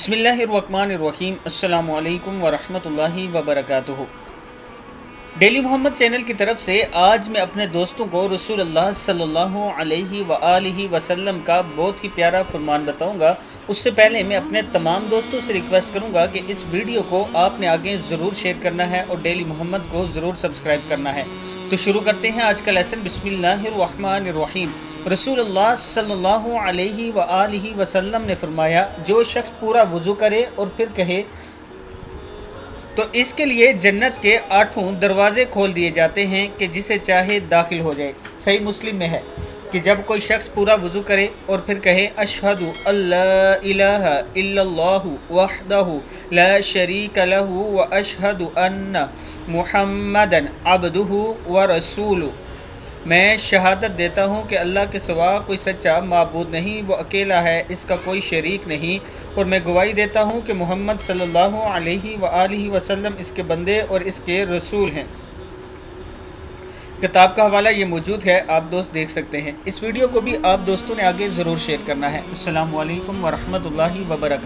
بسم اللہ الرحمن الرحیم۔ السلام علیکم ورحمۃ اللہ وبرکاتہ۔ ڈیلی محمد چینل کی طرف سے آج میں اپنے دوستوں کو رسول اللہ صلی اللہ علیہ وآلہ وسلم کا بہت ہی پیارا فرمان بتاؤں گا۔ اس سے پہلے میں اپنے تمام دوستوں سے ریکویسٹ کروں گا کہ اس ویڈیو کو آپ نے آگے ضرور شیئر کرنا ہے اور ڈیلی محمد کو ضرور سبسکرائب کرنا ہے۔ تو شروع کرتے ہیں آج کا لیسن۔ بسم اللہ الرحمن الرحیم۔ رسول اللہ صلی اللہ علیہ وآلہ وسلم نے فرمایا، جو شخص پورا وضو کرے اور پھر کہے تو اس کے لیے جنت کے 8 دروازے کھول دیے جاتے ہیں کہ جسے چاہے داخل ہو جائے۔ صحیح مسلم میں ہے کہ جب کوئی شخص پورا وضو کرے اور پھر کہے اشہد ان لا الہ الا اللہ وحدہ لا شریک لہ واشہد ان محمدا عبدہ ورسولہ، میں شہادت دیتا ہوں کہ اللہ کے سوا کوئی سچا معبود نہیں، وہ اکیلا ہے، اس کا کوئی شریک نہیں، اور میں گواہی دیتا ہوں کہ محمد صلی اللہ علیہ وآلہ وسلم اس کے بندے اور اس کے رسول ہیں۔ کتاب کا حوالہ یہ موجود ہے، آپ دوست دیکھ سکتے ہیں۔ اس ویڈیو کو بھی آپ دوستوں نے آگے ضرور شیئر کرنا ہے۔ السلام علیکم ورحمۃ اللہ وبرکاتہ۔